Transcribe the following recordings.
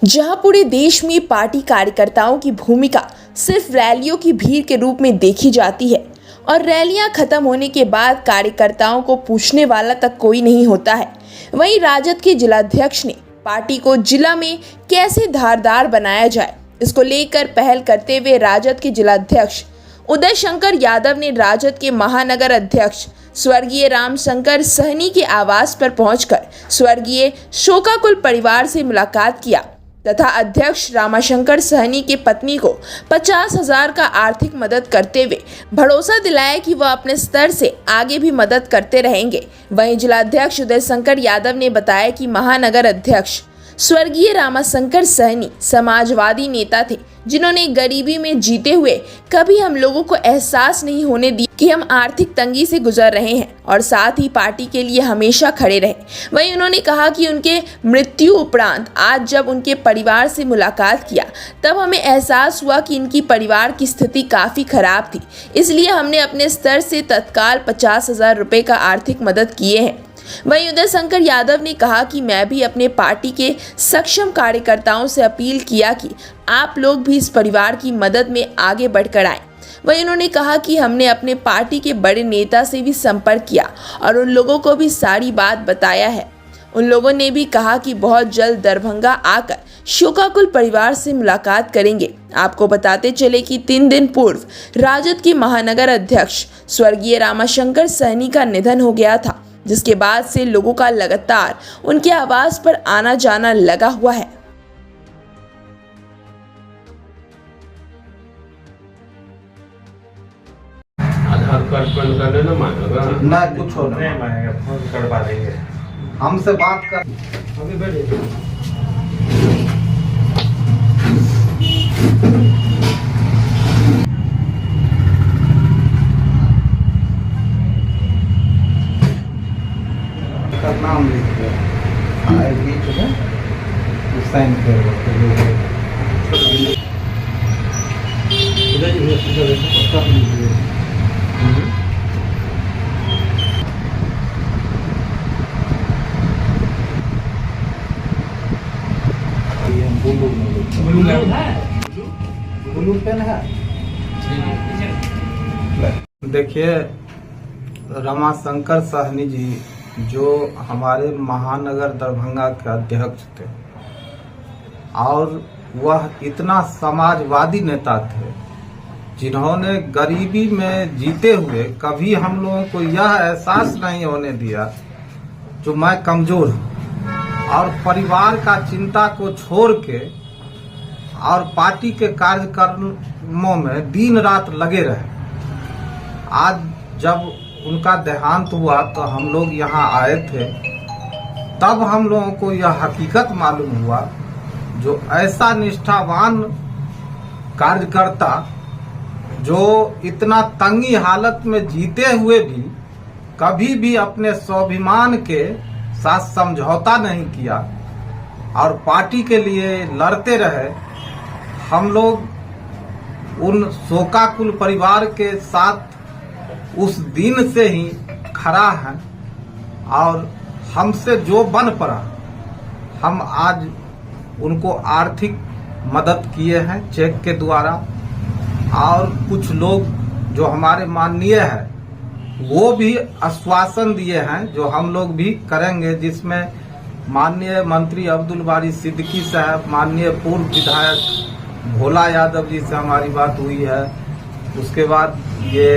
जहां पूरे देश में पार्टी कार्यकर्ताओं की भूमिका सिर्फ रैलियों की भीड़ के रूप में देखी जाती है और रैलियां खत्म होने के बाद कार्यकर्ताओं को पूछने वाला तक कोई नहीं होता है। वहीं राजद के जिलाध्यक्ष ने पार्टी को जिला में कैसे धारदार बनाया जाए, इसको लेकर पहल करते हुए राजद के जिलाध्यक्ष उदय शंकर यादव ने राजद के महानगर अध्यक्ष स्वर्गीय रामशंकर सहनी के आवास पर पहुंचकर स्वर्गीय शोकाकुल परिवार से मुलाकात किया तथा अध्यक्ष रामशंकर सहनी की पत्नी को 50,000 का आर्थिक मदद करते हुए भरोसा दिलाया कि वह अपने स्तर से आगे भी मदद करते रहेंगे। वहीं जिलाध्यक्ष उदय शंकर यादव ने बताया कि महानगर अध्यक्ष स्वर्गीय रामशंकर सहनी समाजवादी नेता थे, जिन्होंने गरीबी में जीते हुए कभी हम लोगों को एहसास नहीं होने दिया कि हम आर्थिक तंगी से गुजर रहे हैं और साथ ही पार्टी के लिए हमेशा खड़े रहे। वहीं उन्होंने कहा कि उनके मृत्यु उपरांत आज जब उनके परिवार से मुलाकात किया तब हमें एहसास हुआ कि इनकी परिवार की स्थिति काफ़ी खराब थी, इसलिए हमने अपने स्तर से तत्काल 50,000 रुपये का आर्थिक मदद किए हैं। वहीं उदय शंकर यादव ने कहा कि मैं भी अपने पार्टी के सक्षम कार्यकर्ताओं से अपील किया कि आप लोग भी इस परिवार की मदद में आगे बढ़कर आएं। वहीं उन्होंने कहा कि हमने अपने पार्टी के बड़े नेता से भी संपर्क किया और उन लोगों को भी सारी बात बताया है। उन लोगों ने भी कहा कि बहुत जल्द दरभंगा आकर शोकाकुल परिवार से मुलाकात करेंगे। आपको बताते चले कि 3 दिन पूर्व राजद के महानगर अध्यक्ष स्वर्गीय रामशंकर सहनी का निधन हो गया था, जिसके बाद से लोगों का लगातार उनके आवास पर आना जाना लगा हुआ है। आधार कार्ड पैन कार्ड ना मांगेगा ना, कुछ हो नहीं मांगेगा, फोन करवा देंगे। हमसे बात कर अभी बैठिए। का नाम लिख दो, बीच में साइन कर ब्लू पेन है। देखिए, रामशंकर सहनी जी जो हमारे महानगर दरभंगा के अध्यक्ष थे और वह इतना समाजवादी नेता थे, जिन्होंने गरीबी में जीते हुए कभी हम लोगों को यह एहसास नहीं होने दिया जो मैं कमजोर हूँ, और परिवार का चिंता को छोड़ के और पार्टी के कार्यक्रमों में दिन रात लगे रहे। आज जब उनका देहांत हुआ तो हम लोग यहाँ आए थे, तब हम लोगों को यह हकीकत मालूम हुआ जो ऐसा निष्ठावान कार्यकर्ता जो इतना तंगी हालत में जीते हुए भी कभी भी अपने स्वाभिमान के साथ समझौता नहीं किया और पार्टी के लिए लड़ते रहे। हम लोग उन शोकाकुल परिवार के साथ उस दिन से ही खड़ा है और हमसे जो बन पड़ा हम आज उनको आर्थिक मदद किए हैं चेक के द्वारा, और कुछ लोग जो हमारे माननीय है वो भी आश्वासन दिए हैं जो हम लोग भी करेंगे, जिसमें माननीय मंत्री अब्दुल बारी सिद्दीकी साहब, माननीय पूर्व विधायक भोला यादव जी से हमारी बात हुई है। उसके बाद ये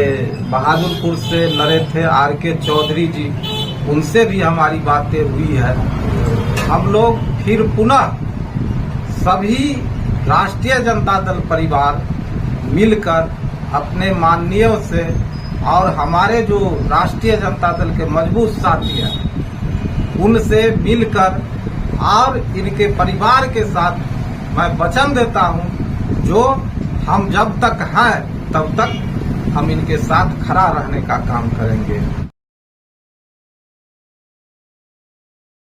बहादुरपुर से लड़े थे RK चौधरी जी, उनसे भी हमारी बातें हुई है। हम लोग फिर पुनः सभी राष्ट्रीय जनता दल परिवार मिलकर अपने माननीयों से और हमारे जो राष्ट्रीय जनता दल के मजबूत साथी हैं उनसे मिलकर और इनके परिवार के साथ मैं वचन देता हूं जो हम जब तक हैं तब तक हम इनके साथ खड़ा रहने का काम करेंगे।